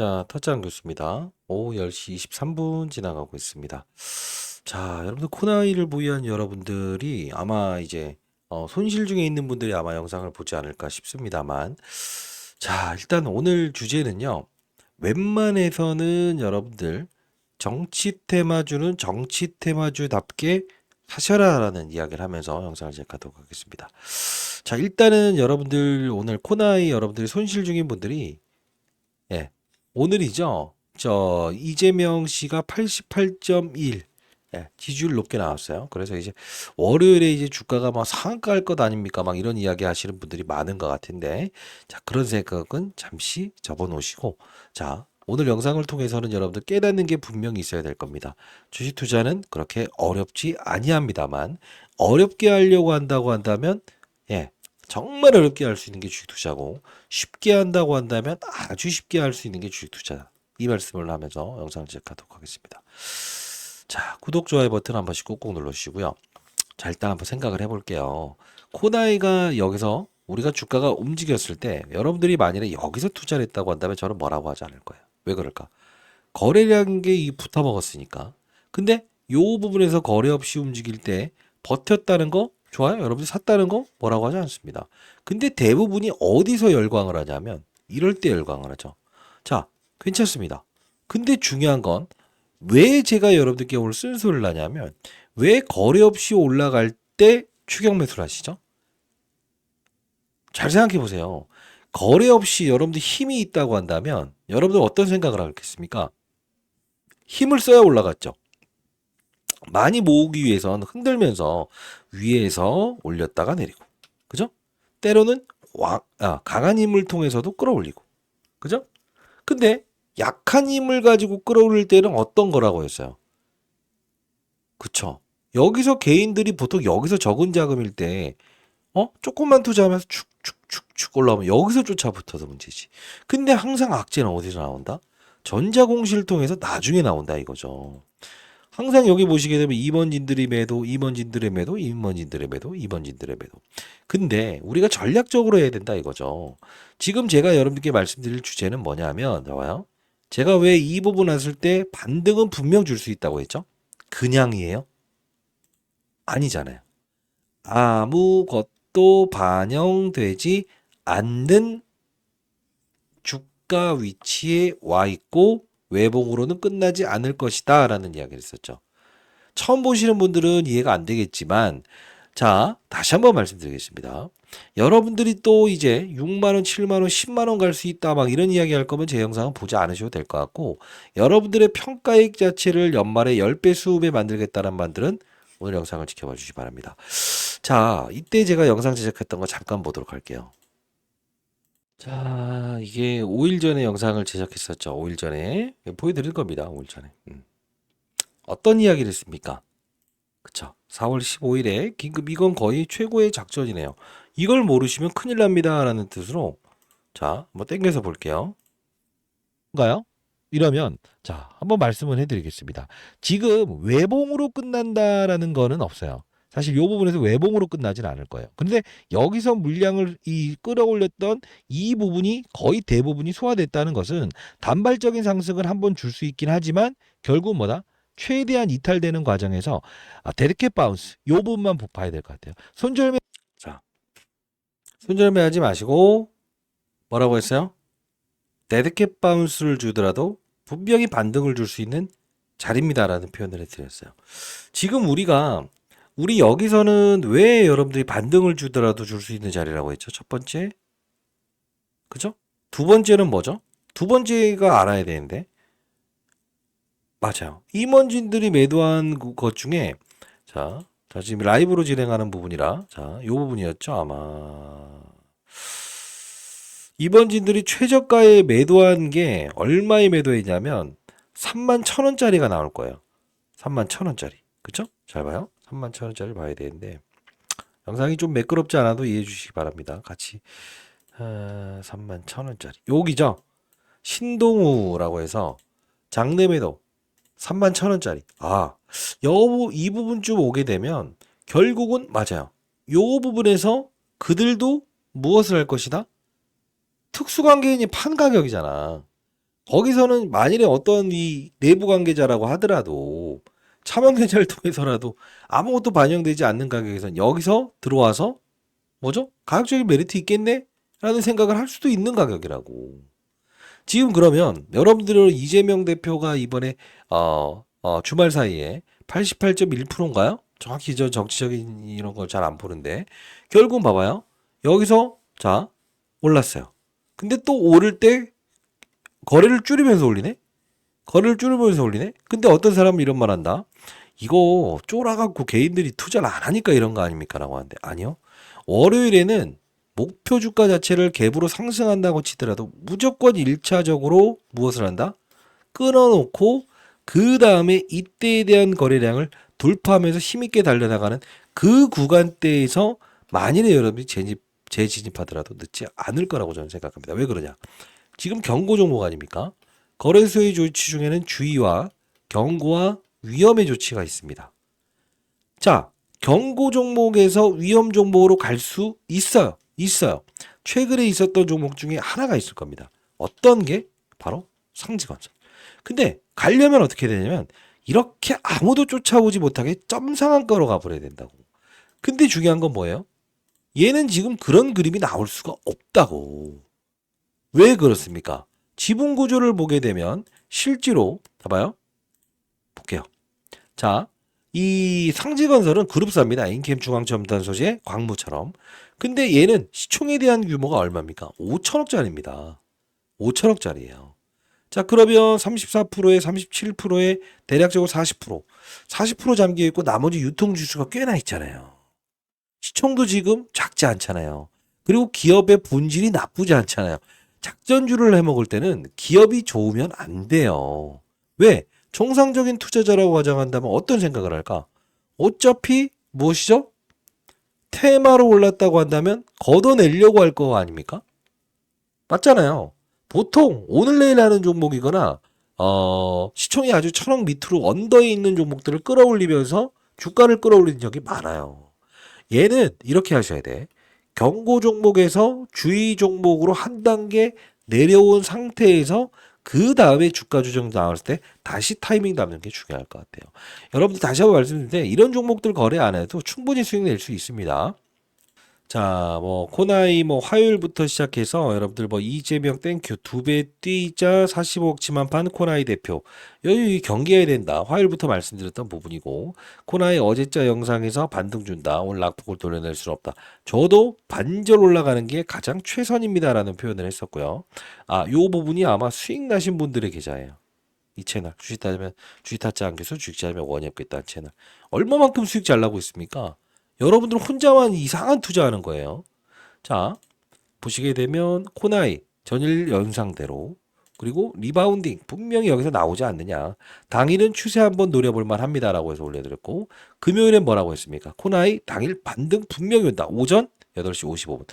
자, 터장 교수입니다. 오후 10시 23분 지나가고 있습니다. 자, 여러분들 코나이를 보유한 여러분들이 아마 이제 손실 중에 있는 분들이 아마 영상을 보지 않을까 싶습니다만, 자, 일단 오늘 주제는요. 웬만해서는 여러분들 정치 테마주는 정치 테마주답게 하셔라라는 이야기를 하면서 영상을 시작하도록 하겠습니다. 자, 일단은 여러분들 오늘 코나이 여러분들이 손실 중인 분들이 예, 오늘이죠. 저 이재명 씨가 88.1 지지율 높게 나왔어요. 그래서 이제 월요일에 이제 주가가 막 상한가 할 것 아닙니까? 막 이런 이야기 하시는 분들이 많은 것 같은데, 자, 그런 생각은 잠시 접어놓으시고, 자, 오늘 영상을 통해서는 여러분들 깨닫는 게 분명히 있어야 될 겁니다. 주식 투자는 그렇게 어렵지 아니합니다만, 어렵게 하려고 한다고 한다면, 예, 정말 어렵게 할 수 있는 게 주식 투자고, 쉽게 한다고 한다면 아주 쉽게 할 수 있는 게 주식 투자다. 이 말씀을 하면서 영상을 시작하도록 하겠습니다. 자, 구독, 좋아요 버튼 한 번씩 꾹꾹 눌러주시고요. 자, 일단 한번 생각을 해볼게요. 코나이가 여기서 우리가 주가가 움직였을 때 여러분들이 만일에 여기서 투자를 했다고 한다면 저는 뭐라고 하지 않을 거예요. 왜 그럴까? 거래량인 게 붙어 먹었으니까. 근데 요 부분에서 거래 없이 움직일 때 버텼다는 거 좋아요. 여러분들 샀다는 거 뭐라고 하지 않습니다. 근데 대부분이 어디서 열광을 하냐면 이럴 때 열광을 하죠. 자, 괜찮습니다. 근데 중요한 건 왜 제가 여러분들께 오늘 쓴소리를 하냐면 왜 거래 없이 올라갈 때 추격 매수를 하시죠? 잘 생각해 보세요. 거래 없이 여러분들 힘이 있다고 한다면 여러분들 어떤 생각을 하겠습니까? 힘을 써야 올라갔죠. 많이 모으기 위해서는 흔들면서 위에서 올렸다가 내리고, 그죠? 때로는 강한 힘을 통해서도 끌어올리고, 그죠? 근데 약한 힘을 가지고 끌어올릴 때는 어떤 거라고 했어요? 그쵸? 여기서 개인들이 보통 여기서 적은 자금일 때, 조금만 투자하면서 축축축축 올라오면 여기서 쫓아붙어서 문제지. 근데 항상 악재는 어디서 나온다? 전자공시를 통해서 나중에 나온다 이거죠. 항상 여기 보시게 되면 2번진들이 매도, 2번진들의 매도, 2번진들의 매도, 2번진들의 매도. 근데 우리가 전략적으로 해야 된다 이거죠. 지금 제가 여러분들께 말씀드릴 주제는 뭐냐면, 나와요. 제가 왜 이 부분 왔을 때 반등은 분명 줄 수 있다고 했죠? 그냥이에요? 아니잖아요. 아무것도 반영되지 않는 주가 위치에 와 있고 외봉으로는 끝나지 않을 것이다 라는 이야기를 했었죠. 처음 보시는 분들은 이해가 안 되겠지만, 자, 다시 한번 말씀드리겠습니다. 여러분들이 또 이제 6만원, 7만원, 10만원 갈 수 있다 막 이런 이야기 할 거면 제 영상은 보지 않으셔도 될 것 같고, 여러분들의 평가액 자체를 연말에 10배, 20배 만들겠다는 분들은 오늘 영상을 지켜봐 주시기 바랍니다. 자, 이때 제가 영상 제작했던 거 잠깐 보도록 할게요. 자, 이게 5일 전에 영상을 제작했었죠. 5일 전에. 보여드릴 겁니다. 5일 전에. 어떤 이야기를 했습니까? 그쵸. 4월 15일에 긴급 이건 거의 최고의 작전이네요. 이걸 모르시면 큰일 납니다. 라는 뜻으로 자, 한번 땡겨서 볼게요. 가요? 이러면 자, 한번 말씀을 해드리겠습니다. 지금 외봉으로 끝난다라는 거는 없어요. 사실 이 부분에서 외봉으로 끝나진 않을 거예요. 근데 여기서 물량을 끌어올렸던 이 부분이 거의 대부분이 소화됐다는 것은 단발적인 상승을 한번 줄 수 있긴 하지만 결국 뭐다? 최대한 이탈되는 과정에서 데리켓 바운스 이 부분만 봐야 될 것 같아요. 손절매 자, 손절매 하지 마시고 뭐라고 했어요? 데드캣 바운스를 주더라도 분명히 반등을 줄 수 있는 자리입니다라는 표현을 해드렸어요. 지금 우리 여기서는 왜 여러분들이 반등을 주더라도 줄 수 있는 자리라고 했죠? 첫 번째, 그죠? 두 번째는 뭐죠? 두 번째가 알아야 되는데, 맞아요. 임원진들이 매도한 것 중에 자 지금 라이브로 진행하는 부분이라 이 부분이었죠 아마. 이번진들이 최저가에 매도한 게 얼마에 매도했냐면 31,000원짜리가 나올 거예요. 31,000원짜리. 그쵸? 잘 봐요. 31,000원짜리 봐야 되는데 영상이 좀 매끄럽지 않아도 이해해 주시기 바랍니다. 같이 31,000원짜리. 여기죠. 신동우라고 해서 장내 매도 31,000원짜리. 이 부분쯤 오게 되면 결국은 맞아요. 요 부분에서 그들도 무엇을 할 것이다? 특수관계인이 판 가격이잖아. 거기서는 만일에 어떤 이 내부 관계자라고 하더라도 차명 계좌를 통해서라도 아무것도 반영되지 않는 가격에선 여기서 들어와서 뭐죠? 가격적인 메리트 있겠네? 라는 생각을 할 수도 있는 가격이라고. 지금 그러면 여러분들은 이재명 대표가 이번에 주말 사이에 88.1%인가요? 정확히 저 정치적인 이런 걸 잘 안 보는데 결국은 봐봐요. 여기서 자 올랐어요. 근데 또 오를 때 거래를 줄이면서 올리네? 거래를 줄이면서 올리네? 근데 어떤 사람은 이런 말 한다. 이거 쫄아갖고 개인들이 투자를 안 하니까 이런 거 아닙니까? 라고 하는데 아니요. 월요일에는 목표 주가 자체를 갭으로 상승한다고 치더라도 무조건 1차적으로 무엇을 한다? 끊어놓고 그 다음에 이때에 대한 거래량을 돌파하면서 힘있게 달려나가는 그 구간대에서 만일에 여러분이 재진입하더라도 늦지 않을 거라고 저는 생각합니다. 왜 그러냐? 지금 경고 종목 아닙니까? 거래소의 조치 중에는 주의와 경고와 위험의 조치가 있습니다. 자, 경고 종목에서 위험 종목으로 갈 수 있어요. 있어요. 최근에 있었던 종목 중에 하나가 있을 겁니다. 어떤 게? 바로 상지건설. 근데 가려면 어떻게 되냐면 이렇게 아무도 쫓아오지 못하게 점상한가로 가버려야 된다고. 근데 중요한 건 뭐예요? 얘는 지금 그런 그림이 나올 수가 없다고. 왜 그렇습니까? 지분 구조를 보게 되면 실제로 봐봐요. 볼게요. 자, 이 상지건설은 그룹사입니다. 인캠 중앙첨단 소재 광무처럼. 근데 얘는 시총에 대한 규모가 얼마입니까? 5천억짜리입니다. 5천억짜리예요. 자, 그러면 34%에 37%에 대략적으로 40%. 40% 잠겨 있고 나머지 유통 주수가 꽤나 있잖아요. 시총도 지금 작지 않잖아요. 그리고 기업의 본질이 나쁘지 않잖아요. 작전주를 해먹을 때는 기업이 좋으면 안 돼요. 왜? 정상적인 투자자라고 가정한다면 어떤 생각을 할까? 어차피 무엇이죠? 테마로 올랐다고 한다면 걷어내려고 할 거 아닙니까? 맞잖아요. 보통 오늘 내일 하는 종목이거나 시총이 아주 천억 밑으로 언더에 있는 종목들을 끌어올리면서 주가를 끌어올리는 적이 많아요. 얘는 이렇게 하셔야 돼. 경고 종목에서 주의 종목으로 한 단계 내려온 상태에서 그 다음에 주가 조정 나왔을 때 다시 타이밍 잡는 게 중요할 것 같아요. 여러분들 다시 한번 말씀드리는데 이런 종목들 거래 안 해도 충분히 수익 낼 수 있습니다. 자, 뭐 코나이 뭐 화요일부터 시작해서 여러분들 뭐 이재명 땡큐 2배 뛰자 45억 치만판 코나이 대표 여기 경계해야 된다. 화요일부터 말씀드렸던 부분이고 코나이 어제자 영상에서 반등 준다. 오늘 낙폭을 돌려낼 수는 없다. 저도 반절 올라가는 게 가장 최선입니다라는 표현을 했었고요. 요 부분이 아마 수익 나신 분들의 계좌예요. 이 채널 주식 따지면 주식 타짜 안 교수 주식 따지면 원이 없겠다는 채널 얼마만큼 수익 잘 나고 있습니까? 여러분들 혼자만 이상한 투자하는 거예요. 자, 보시게 되면 코나이 전일 영상대로 그리고 리바운딩 분명히 여기서 나오지 않느냐. 당일은 추세 한번 노려볼 만합니다라고 해서 올려드렸고 금요일엔 뭐라고 했습니까? 코나이 당일 반등 분명히 온다. 오전 8시 55분.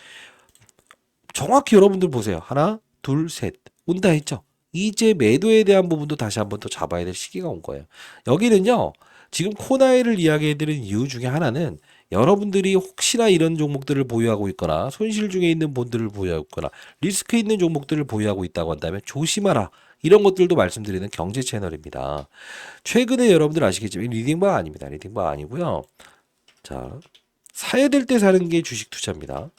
정확히 여러분들 보세요. 하나, 둘, 셋. 온다 했죠. 이제 매도에 대한 부분도 다시 한번 또 잡아야 될 시기가 온 거예요. 여기는요. 지금 코나이를 이야기해드린 이유 중에 하나는 여러분들이 혹시나 이런 종목들을 보유하고 있거나 손실 중에 있는 본들을 보유하고 있거나 리스크 있는 종목들을 보유하고 있다고 한다면 조심하라. 이런 것들도 말씀드리는 경제 채널입니다. 최근에 여러분들 아시겠지만 리딩바 아닙니다. 리딩바 아니고요. 자, 사야 될 때 사는 게 주식 투자입니다.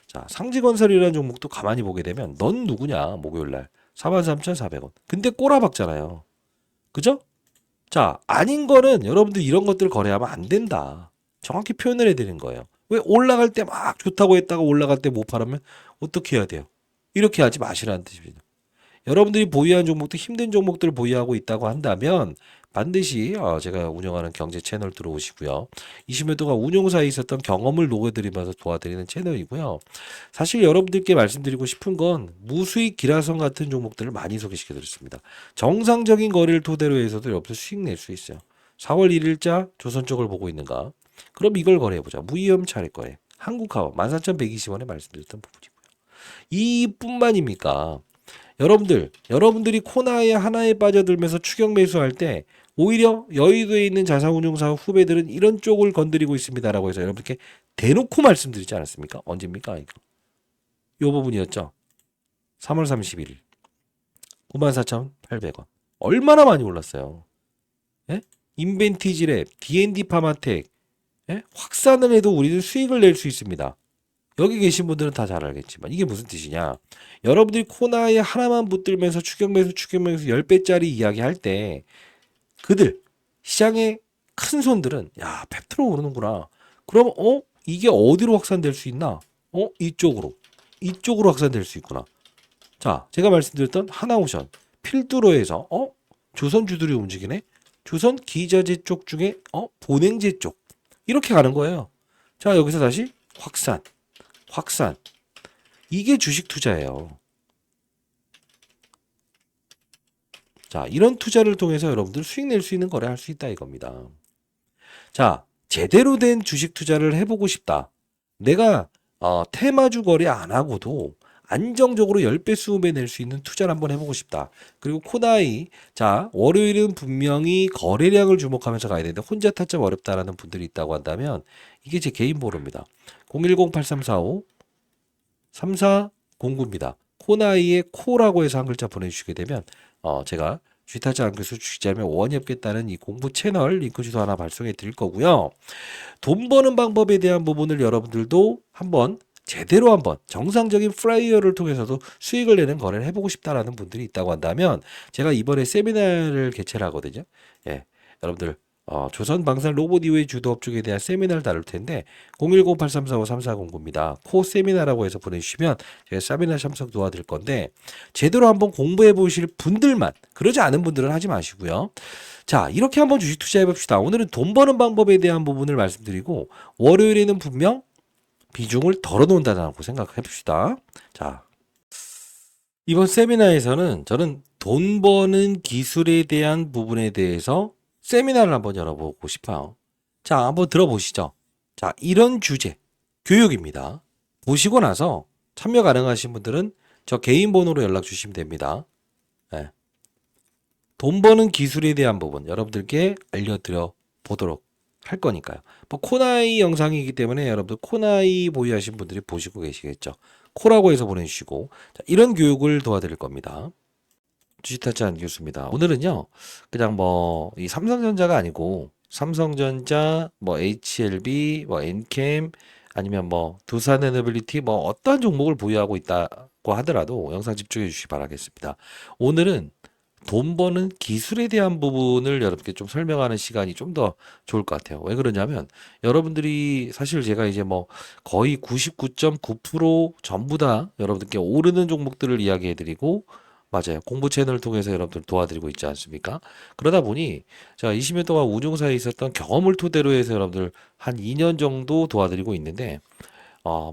자, 상지건설이라는 종목도 가만히 보게 되면 넌 누구냐 목요일날 43,400원. 근데 꼬라박잖아요. 그죠? 자, 아닌 거는 여러분들 이런 것들을 거래하면 안 된다. 정확히 표현을 해드리는 거예요. 왜 올라갈 때 막 좋다고 했다가 올라갈 때 못 팔으면 어떻게 해야 돼요? 이렇게 하지 마시라는 뜻입니다. 여러분들이 보유한 종목도 힘든 종목들을 보유하고 있다고 한다면 반드시 제가 운영하는 경제 채널 들어오시고요. 20년 동안 운용사에 있었던 경험을 녹여드리면서 도와드리는 채널이고요. 사실 여러분들께 말씀드리고 싶은 건 무수익 기라성 같은 종목들을 많이 소개시켜드렸습니다. 정상적인 거래를 토대로 해서도 여러분들 수익 낼 수 있어요. 4월 1일자 조선 쪽을 보고 있는가? 그럼 이걸 거래해보자. 무위험 차례 거래. 한국화원 14,120원에 말씀드렸던 부분이고요. 이뿐만입니까? 여러분들이 코나에 하나에 빠져들면서 추격 매수할 때 오히려 여의도에 있는 자산운용사 후배들은 이런 쪽을 건드리고 있습니다라고 해서 여러분께 대놓고 말씀드리지 않았습니까? 언제입니까? 이거. 요 부분이었죠. 3월 31일. 94,800원. 얼마나 많이 올랐어요. 예? 인벤티지랩, D&D 파마텍, 예? 확산을 해도 우리는 수익을 낼 수 있습니다. 여기 계신 분들은 다 잘 알겠지만 이게 무슨 뜻이냐? 여러분들이 코나에 하나만 붙들면서 추격매수 10배짜리 이야기 할 때 그들 시장의 큰 손들은 야 펩트로 오르는구나. 그럼 이게 어디로 확산될 수 있나? 이쪽으로 확산될 수 있구나. 자, 제가 말씀드렸던 하나오션 필두로에서 조선주들이 움직이네. 조선 기저제 쪽 중에 보냉제 쪽 이렇게 가는 거예요. 자, 여기서 다시 확산. 이게 주식 투자예요. 자, 이런 투자를 통해서 여러분들 수익 낼 수 있는 거래 할 수 있다 이겁니다. 자, 제대로 된 주식 투자를 해보고 싶다. 내가 테마주 거래 안 하고도 안정적으로 10배, 20배 낼 수 있는 투자를 한번 해보고 싶다. 그리고 코나이, 자, 월요일은 분명히 거래량을 주목하면서 가야 되는데 혼자 타점 어렵다라는 분들이 있다고 한다면 이게 제 개인 보루입니다. 010-8345-3409입니다. 코나이의 코라고 해서 한 글자 보내주시게 되면 제가 쥐타지 않고서 주식자면 원협겠다는 이 공부 채널 링크 주소 하나 발송해 드릴 거고요. 돈 버는 방법에 대한 부분을 여러분들도 제대로 한번 정상적인 플라이어를 통해서도 수익을 내는 거래를 해보고 싶다라는 분들이 있다고 한다면 제가 이번에 세미나를 개최를 하거든요. 예, 여러분들 조선 방산 로봇 이후의 주도 업종에 대한 세미나를 다룰 텐데 010-8345-3409입니다. 코 세미나라고 해서 보내주시면 제가 세미나 참석 도와드릴 건데 제대로 한번 공부해 보실 분들만, 그러지 않은 분들은 하지 마시고요. 자, 이렇게 한번 주식 투자해 봅시다. 오늘은 돈 버는 방법에 대한 부분을 말씀드리고 월요일에는 분명 비중을 덜어놓는다고 생각해 봅시다. 자, 이번 세미나에서는 저는 돈 버는 기술에 대한 부분에 대해서 세미나를 한번 열어보고 싶어요. 자, 한번 들어보시죠. 자, 이런 주제, 교육입니다. 보시고 나서 참여 가능하신 분들은 저 개인 번호로 연락 주시면 됩니다. 네. 돈 버는 기술에 대한 부분 여러분들께 알려드려 보도록 할 거니까요. 뭐 코나이 영상이기 때문에 여러분들 코나이 보유하신 분들이 보시고 계시겠죠. 코라고 해서 보내주시고 자, 이런 교육을 도와드릴 겁니다. 주식타짜 교수입니다. 오늘은요, 그냥 뭐 이 삼성전자가 아니고 삼성전자, 뭐 HLB, 뭐 엔캠 아니면 뭐 두산에너빌리티 뭐 어떠한 종목을 보유하고 있다고 하더라도 영상 집중해 주시기 바라겠습니다. 오늘은 돈 버는 기술에 대한 부분을 여러분께 좀 설명하는 시간이 좀 더 좋을 것 같아요. 왜 그러냐면 여러분들이 사실 제가 이제 뭐 거의 99.9% 전부 다 여러분들께 오르는 종목들을 이야기해 드리고 맞아요. 공부 채널을 통해서 여러분들 도와드리고 있지 않습니까? 그러다 보니 제가 20년 동안 우중사에 있었던 경험을 토대로 해서 여러분들 한 2년 정도 도와드리고 있는데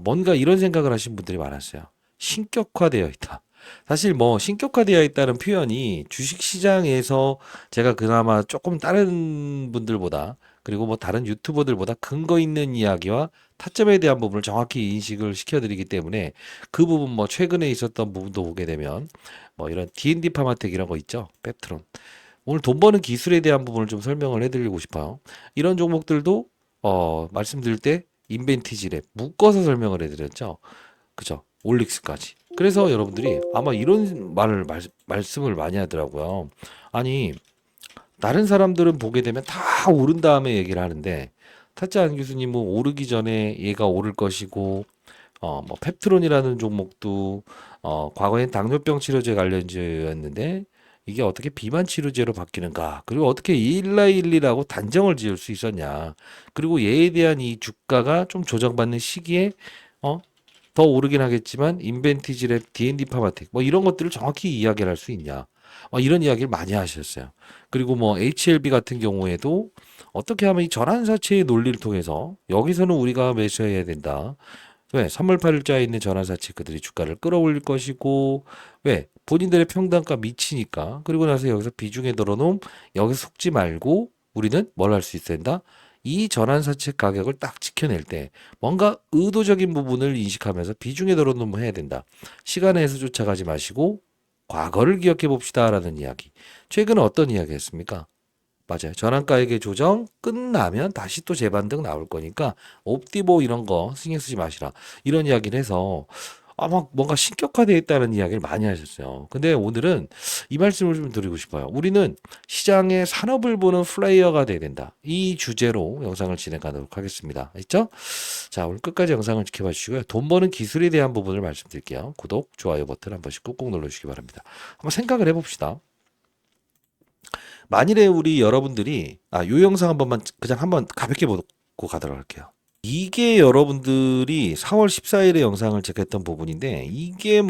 뭔가 이런 생각을 하신 분들이 많았어요. 신격화되어 있다. 사실 뭐 신격화되어 있다는 표현이 주식시장에서 제가 그나마 조금 다른 분들보다 그리고 뭐 다른 유튜버들보다 근거 있는 이야기와 타점에 대한 부분을 정확히 인식을 시켜드리기 때문에 그 부분 뭐 최근에 있었던 부분도 보게 되면 뭐 이런 D&D 파마텍 이런 거 있죠. 펩트론. 오늘 돈 버는 기술에 대한 부분을 좀 설명을 해드리고 싶어요. 이런 종목들도 말씀드릴 때 인벤티지랩 묶어서 설명을 해드렸죠. 그죠? 올릭스까지. 그래서 여러분들이 아마 이런 말씀을 많이 하더라고요. 아니, 다른 사람들은 보게 되면 다 오른 다음에 얘기를 하는데, 타짜 안 교수님은 오르기 전에 얘가 오를 것이고, 뭐, 펩트론이라는 종목도, 과거엔 당뇨병 치료제 관련주였는데, 이게 어떻게 비만 치료제로 바뀌는가? 그리고 어떻게 1라1리라고 단정을 지을 수 있었냐? 그리고 얘에 대한 이 주가가 좀 조정받는 시기에, 어, 더 오르긴 하겠지만 인벤티지랩, D&D 파마텍 뭐 이런 것들을 정확히 이야기를 할 수 있냐. 이런 이야기를 많이 하셨어요. 그리고 뭐 HLB 같은 경우에도 어떻게 하면 이 전환사채의 논리를 통해서 여기서는 우리가 매수해야 된다. 왜? 3월 8일자에 있는 전환사채 그들이 주가를 끌어올릴 것이고 왜? 본인들의 평단가 미치니까. 그리고 나서 여기서 비중에 들어놓으면 여기서 속지 말고 우리는 뭘 할 수 있어야 된다? 이 전환사채 가격을 딱 지켜낼 때 뭔가 의도적인 부분을 인식하면서 비중에 들어놓으면 해야 된다. 시간에서 쫓아가지 마시고 과거를 기억해 봅시다라는 이야기. 최근에 어떤 이야기 했습니까? 맞아요. 전환가액의 조정 끝나면 다시 또 재반등 나올 거니까 옵티보 이런 거 신경 쓰지 마시라. 이런 이야기를 해서 막 뭔가 신격화되어 있다는 이야기를 많이 하셨어요. 근데 오늘은 이 말씀을 좀 드리고 싶어요. 우리는 시장의 산업을 보는 플레이어가 돼야 된다. 이 주제로 영상을 진행하도록 하겠습니다. 있죠? 자, 오늘 끝까지 영상을 지켜봐 주시고요. 돈 버는 기술에 대한 부분을 말씀드릴게요. 구독, 좋아요 버튼 한 번씩 꾹꾹 눌러주시기 바랍니다. 한번 생각을 해봅시다. 만일에 우리 여러분들이 요 영상 한 번만 그냥 한번 가볍게 보고 가도록 할게요. 이게 여러분들이 4월 14일에 영상을 제가 했던 부분인데 이게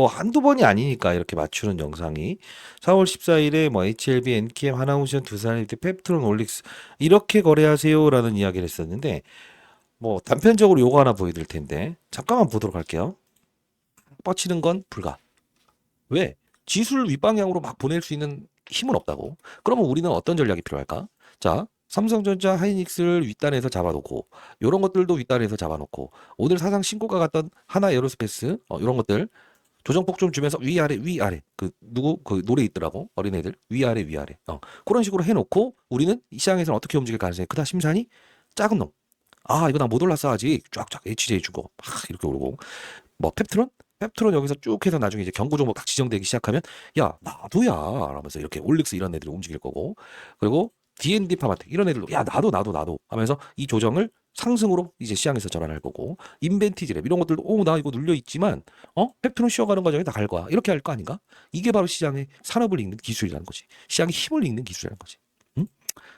한두 번이 아니니까 이렇게 맞추는 영상이 4월 14일에 HLB, NKM, 하나오션, 두산일트, 펩트론, 올릭스 이렇게 거래하세요라는 이야기를 했었는데 단편적으로 요거 하나 보여드릴 텐데 잠깐만 보도록 할게요. 뻗치는 건 불가. 왜? 지수를 윗방향으로 막 보낼 수 있는 힘은 없다고. 그러면 우리는 어떤 전략이 필요할까? 자, 삼성전자, 하이닉스를 윗단에서 잡아놓고 이런 것들도 윗단에서 잡아놓고 오늘 사상 신고가 갔던 하나 에어로스페이스 이런 것들 조정폭 좀 주면서 위아래 위아래 그 노래 있더라고 어린애들 위아래 위아래 그런 식으로 해놓고 우리는 이 시장에서는 어떻게 움직일 가능성이 크다. 심산이 작은 놈. 이거 나 못 올랐어 아직 쫙쫙 HJ 주고 막 이렇게 오르고 펩트론 여기서 쭉 해서 나중에 이제 경고 종목 딱 지정되기 시작하면 야 나도야 하면서 이렇게 올릭스 이런 애들이 움직일 거고 그리고 D&D 파마텍 이런 애들도 야 나도 하면서 이 조정을 상승으로 이제 시장에서 전환할 거고 인벤티지랩 이런 것들도 나 이거 눌려 있지만 펩트론 쉬어가는 과정에 다 갈 거야 이렇게 할 거 아닌가? 이게 바로 시장의 산업을 읽는 기술이라는 거지. 시장의 힘을 읽는 기술이라는 거지. 응?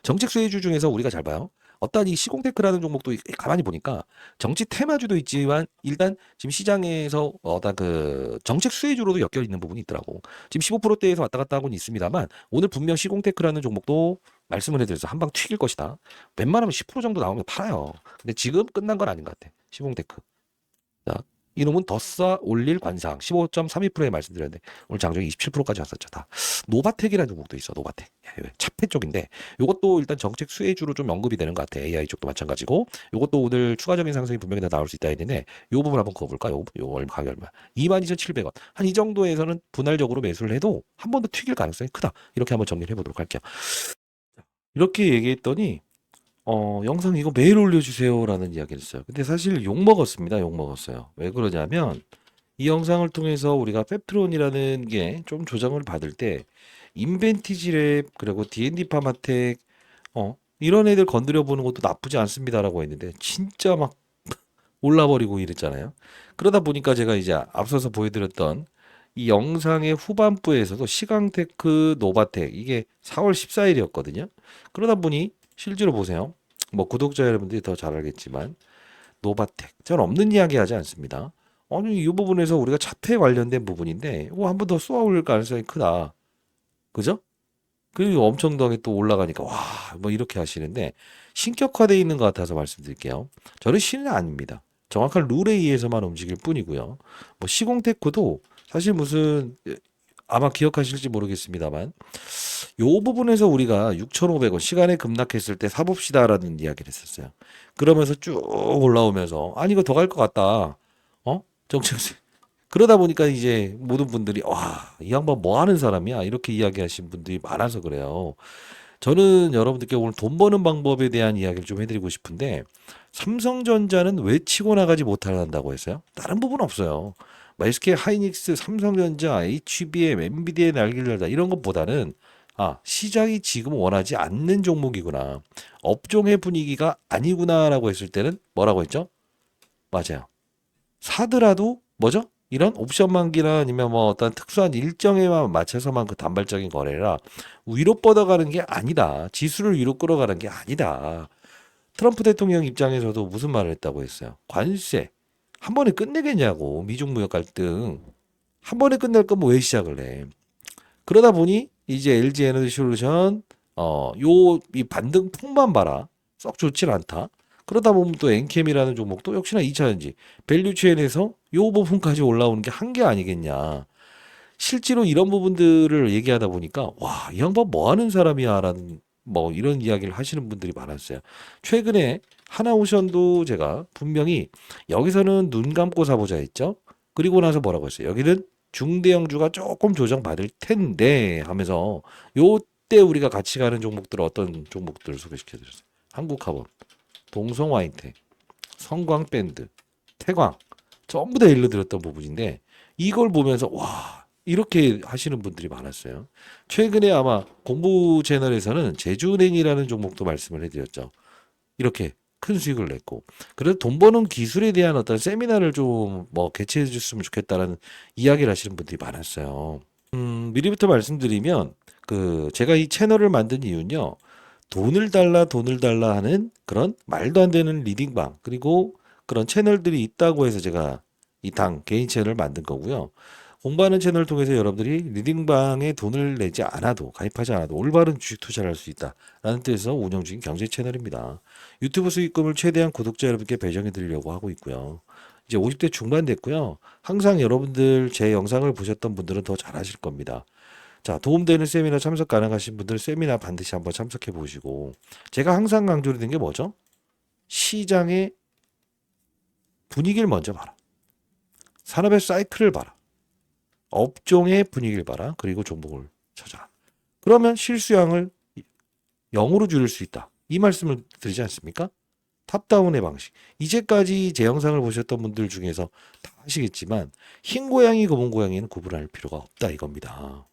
정책 수혜주 중에서 우리가 잘 봐요. 어떤 이 시공테크라는 종목도 가만히 보니까 정치 테마주도 있지만 일단 지금 시장에서 어떤 그 정책 수혜주로도 엮여 있는 부분이 있더라고. 지금 15%대에서 왔다 갔다 하고는 있습니다만 오늘 분명 시공테크라는 종목도 말씀을 해드려서 한 방 튀길 것이다. 웬만하면 10% 정도 나오면 팔아요. 근데 지금 끝난 건 아닌 것 같아. 시공테크. 자, 이놈은 더 쌓아 올릴 관상 15.32%에 말씀드렸는데 오늘 장중에 27%까지 왔었죠. 다 노바텍이라는 종목도 있어. 노바텍 차폐 쪽인데 이것도 일단 정책 수혜주로 좀 언급이 되는 것 같아. AI 쪽도 마찬가지고 이것도 오늘 추가적인 상승이 분명히 다 나올 수 있다 했는데 이 부분 한번 그어볼까? 요 얼마 가격 얼마? 22,700원 한 이 정도에서는 분할적으로 매수를 해도 한 번 더 튀길 가능성이 크다. 이렇게 한번 정리를 해보도록 할게요. 이렇게 얘기했더니 영상 이거 매일 올려주세요라는 이야기를 했어요. 근데 사실 욕 먹었습니다. 욕 먹었어요. 왜 그러냐면 이 영상을 통해서 우리가 펩트론이라는 게 좀 조정을 받을 때 인벤티지랩 그리고 D&D 파마텍 이런 애들 건드려 보는 것도 나쁘지 않습니다라고 했는데 진짜 막 올라버리고 이랬잖아요. 그러다 보니까 제가 이제 앞서서 보여드렸던 이 영상의 후반부에서도 시강테크, 노바텍 이게 4월 14일이었거든요. 그러다 보니 실제로 보세요. 구독자 여러분들이 더 잘 알겠지만 노바텍 전 없는 이야기 하지 않습니다. 아니 이 부분에서 우리가 차폐 관련된 부분인데 이거 한 번 더 쏘아 올릴 가능성이 크다. 그죠? 그리고 엄청나게 또 올라가니까 와 이렇게 하시는데 신격화되어 있는 것 같아서 말씀드릴게요. 저는 신은 아닙니다. 정확한 룰에 의해서만 움직일 뿐이고요. 시공테크도 사실 무슨 아마 기억하실지 모르겠습니다만 요 부분에서 우리가 6,500원 시간에 급락했을 때 사봅시다라는 이야기를 했었어요. 그러면서 쭉 올라오면서 아니 이거 더 갈 것 같다. 정책 그러다 보니까 이제 모든 분들이 이 양반 뭐 하는 사람이야 이렇게 이야기하신 분들이 많아서 그래요. 저는 여러분들께 오늘 돈 버는 방법에 대한 이야기를 좀 해드리고 싶은데 삼성전자는 왜 치고 나가지 못한다고 했어요? 다른 부분 없어요. SK 하이닉스, 삼성전자, HBM, 엔비디아의 날개를 달다 이런 것보다는 시장이 지금 원하지 않는 종목이구나. 업종의 분위기가 아니구나라고 했을 때는 뭐라고 했죠? 맞아요. 사더라도 뭐죠? 이런 옵션 만기나 아니면 어떤 특수한 일정에만 맞춰서만 그 단발적인 거래라 위로 뻗어가는 게 아니다. 지수를 위로 끌어가는 게 아니다. 트럼프 대통령 입장에서도 무슨 말을 했다고 했어요? 관세 한 번에 끝내겠냐고. 미중 무역 갈등 한 번에 끝낼 거면 왜 시작을 해? 그러다 보니 이제 LG 에너지 솔루션 이 반등폭만 봐라. 썩 좋진 않다. 그러다 보면 또 엔캠이라는 종목도 역시나 2차전지 밸류체인에서 요 부분까지 올라오는 게 한 게 아니겠냐. 실제로 이런 부분들을 얘기하다 보니까 이 양반 뭐 하는 사람이야라는 이런 이야기를 하시는 분들이 많았어요. 최근에 하나오션도 제가 분명히 여기서는 눈 감고 사보자 했죠. 그리고 나서 뭐라고 했어요? 여기는 중대형주가 조금 조정받을 텐데 하면서 요때 우리가 같이 가는 종목들 어떤 종목들을 소개시켜드렸어요. 한국화본, 동성와인텍, 성광밴드, 태광 전부 다 일러드렸던 부분인데 이걸 보면서 와 이렇게 하시는 분들이 많았어요. 최근에 아마 공부 채널에서는 제주은행이라는 종목도 말씀을 해드렸죠. 이렇게 큰 수익을 냈고 그래도 돈 버는 기술에 대한 어떤 세미나를 좀 뭐 개최해 줬으면 좋겠다라는 이야기를 하시는 분들이 많았어요. 미리부터 말씀드리면 그 제가 이 채널을 만든 이유는요. 돈을 달라 하는 그런 말도 안 되는 리딩방 그리고 그런 채널들이 있다고 해서 제가 이 당 개인 채널을 만든 거고요. 공부하는 채널을 통해서 여러분들이 리딩방에 돈을 내지 않아도 가입하지 않아도 올바른 주식 투자를 할 수 있다라는 뜻에서 운영 중인 경제 채널입니다. 유튜브 수익금을 최대한 구독자 여러분께 배정해 드리려고 하고 있고요. 이제 50대 중반 됐고요. 항상 여러분들 제 영상을 보셨던 분들은 더 잘하실 겁니다. 자, 도움되는 세미나 참석 가능하신 분들 세미나 반드시 한번 참석해 보시고 제가 항상 강조드리는 게 뭐죠? 시장의 분위기를 먼저 봐라. 산업의 사이클을 봐라. 업종의 분위기를 봐라. 그리고 종목을 찾아. 그러면 실수양을 0으로 줄일 수 있다. 이 말씀을 드리지 않습니까? 탑다운의 방식. 이제까지 제 영상을 보셨던 분들 중에서 다 아시겠지만 흰 고양이, 검은 고양이는 구분할 필요가 없다 이겁니다.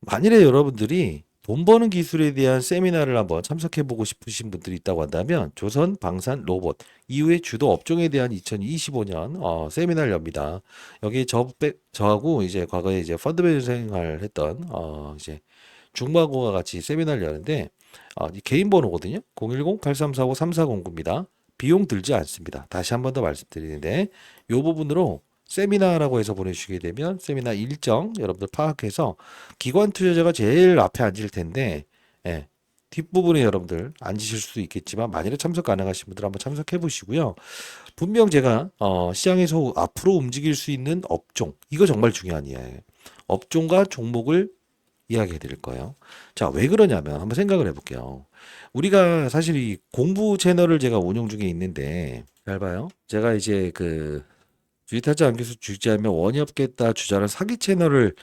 만일에 여러분들이 돈 버는 기술에 대한 세미나를 한번 참석해보고 싶으신 분들이 있다고 한다면 조선 방산 로봇 이후의 주도 업종에 대한 2025년 세미나를 엽니다. 여기 저하고 이제 과거에 이제 펀드 생활 했던 이제 중마고가 같이 세미나를 여는데 이 개인 번호거든요. 010-8345-3409입니다. 비용 들지 않습니다. 다시 한 번 더 말씀드리는데 이 부분으로 세미나라고 해서 보내주시게 되면 세미나 일정 여러분들 파악해서 기관 투자자가 제일 앞에 앉을 텐데 예, 뒷부분에 여러분들 앉으실 수도 있겠지만 만일에 참석 가능하신 분들 한번 참석해 보시고요. 분명 제가 시장에서 앞으로 움직일 수 있는 업종 이거 정말 중요한 이야기예요. 업종과 종목을 이야기해 드릴 거예요. 자, 왜 그러냐면 한번 생각을 해볼게요. 우리가 사실 이 공부 채널을 제가 운영 중에 있는데 잘 봐요. 제가 이제 그 주식타지 안교수 주식자하면 원이 없겠다 주자는 사기 채널을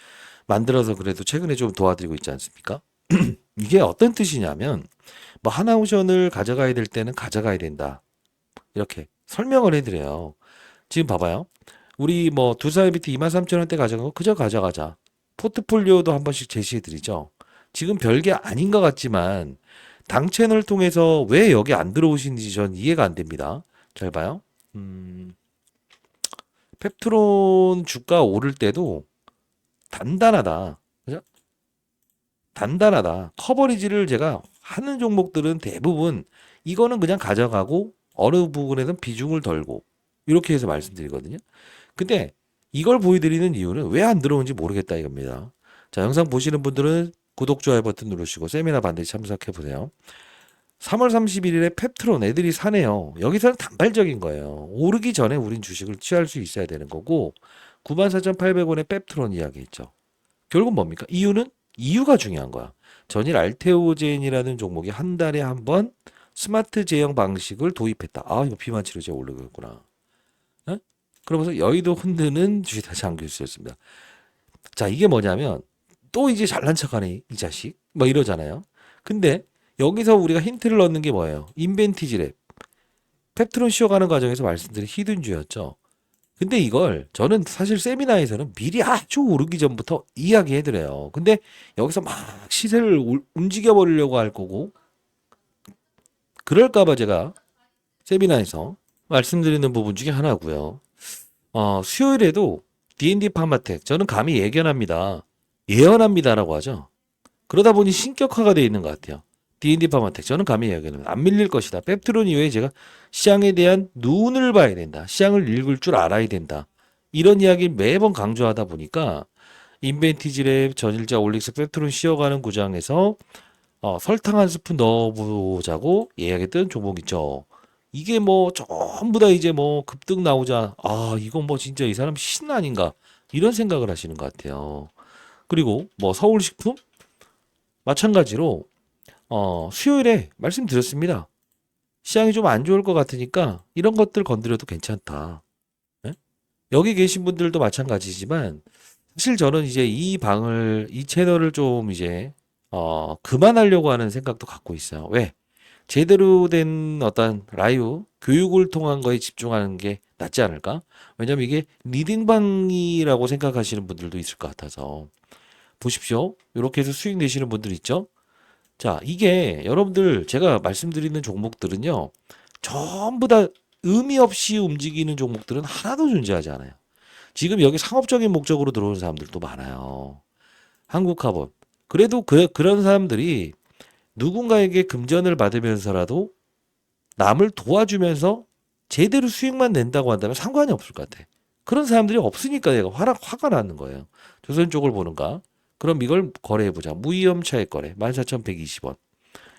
만들어서 그래도 최근에 좀 도와드리고 있지 않습니까? 이게 어떤 뜻이냐면 뭐 하나오션을 가져가야 될 때는 가져가야 된다. 이렇게 설명을 해드려요. 지금 봐봐요. 우리 뭐 두사의 비트 23,000원대 가져간 거 그저 가져가자. 포트폴리오도 한 번씩 제시해드리죠. 지금 별게 아닌 것 같지만 당 채널 통해서 왜 여기 안 들어오시는지 전 이해가 안 됩니다. 잘 봐요. 펩트론 주가 오를 때도 단단하다. 그죠? 단단하다. 커버리지를 제가 하는 종목들은 대부분 이거는 그냥 가져가고 어느 부분에는 비중을 덜고 이렇게 해서 말씀드리거든요. 근데 이걸 보여드리는 이유는 왜 안 들어오는지 모르겠다 이겁니다. 자, 영상 보시는 분들은 구독, 좋아요 버튼 누르시고 세미나 반드시 참석해 보세요. 3월 31일에 펩트론 애들이 사네요. 여기서는 단발적인 거예요. 오르기 전에 우린 주식을 취할 수 있어야 되는 거고 94,800원에 펩트론 이야기했죠. 결국 뭡니까? 이유가 중요한 거야. 전일 알테오젠이라는 종목이 한 달에 한 번 스마트 제형 방식을 도입했다. 아, 이거 비만 치료제 오르겠구나. 에? 그러면서 여의도 흔드는 주식타지 안교수였습니다. 자, 이게 뭐냐면 또 이제 잘난 척하네 이 자식 뭐 이러잖아요. 근데 여기서 우리가 힌트를 얻는 게 뭐예요? 인벤티지랩. 펩트론 쉬어가는 과정에서 말씀드린 히든주였죠. 근데 이걸 저는 사실 세미나에서는 미리 아주 오르기 전부터 이야기해드려요. 근데 여기서 막 시세를 움직여버리려고 할 거고 그럴까봐 제가 세미나에서 말씀드리는 부분 중에 하나고요. 수요일에도 D&D 파마텍 저는 감히 예언합니다라고 하죠. 그러다 보니 신격화가 되어 있는 것 같아요. D&D 파마텍 저는 감히 이야기합니다. 안 밀릴 것이다. 펩트론 이외에 제가 시장에 대한 눈을 봐야 된다. 시장을 읽을 줄 알아야 된다. 이런 이야기 매번 강조하다 보니까 인벤티지랩, 전일자, 올릭스, 펩트론 쉬어가는 구장에서 설탕 한 스푼 넣어보자고 이야기했던 종목 있죠. 이게 뭐 전부 다 이제 뭐 급등 나오자 이건 뭐 진짜 이 사람 신 아닌가 이런 생각을 하시는 것 같아요. 그리고 뭐 서울식품 마찬가지로 수요일에 말씀드렸습니다. 시장이 좀 안 좋을 것 같으니까 이런 것들 건드려도 괜찮다. 예? 여기 계신 분들도 마찬가지지만 사실 저는 이제 이 채널을 좀 이제 그만하려고 하는 생각도 갖고 있어요. 왜? 제대로 된 어떤 라이브 교육을 통한 거에 집중하는 게 낫지 않을까? 왜냐면 이게 리딩방이라고 생각하시는 분들도 있을 것 같아서 보십시오. 이렇게 해서 수익 내시는 분들 있죠? 자, 이게 여러분들 제가 말씀드리는 종목들은요. 전부 다 의미 없이 움직이는 종목들은 하나도 존재하지 않아요. 지금 여기 상업적인 목적으로 들어오는 사람들도 많아요. 한국화본. 그래도 그런 사람들이 누군가에게 금전을 받으면서라도 남을 도와주면서 제대로 수익만 낸다고 한다면 상관이 없을 것 같아. 그런 사람들이 없으니까 내가 화가 나는 거예요. 조선 쪽을 보는가? 그럼 이걸 거래해보자. 무위험 차익 거래 14,120원.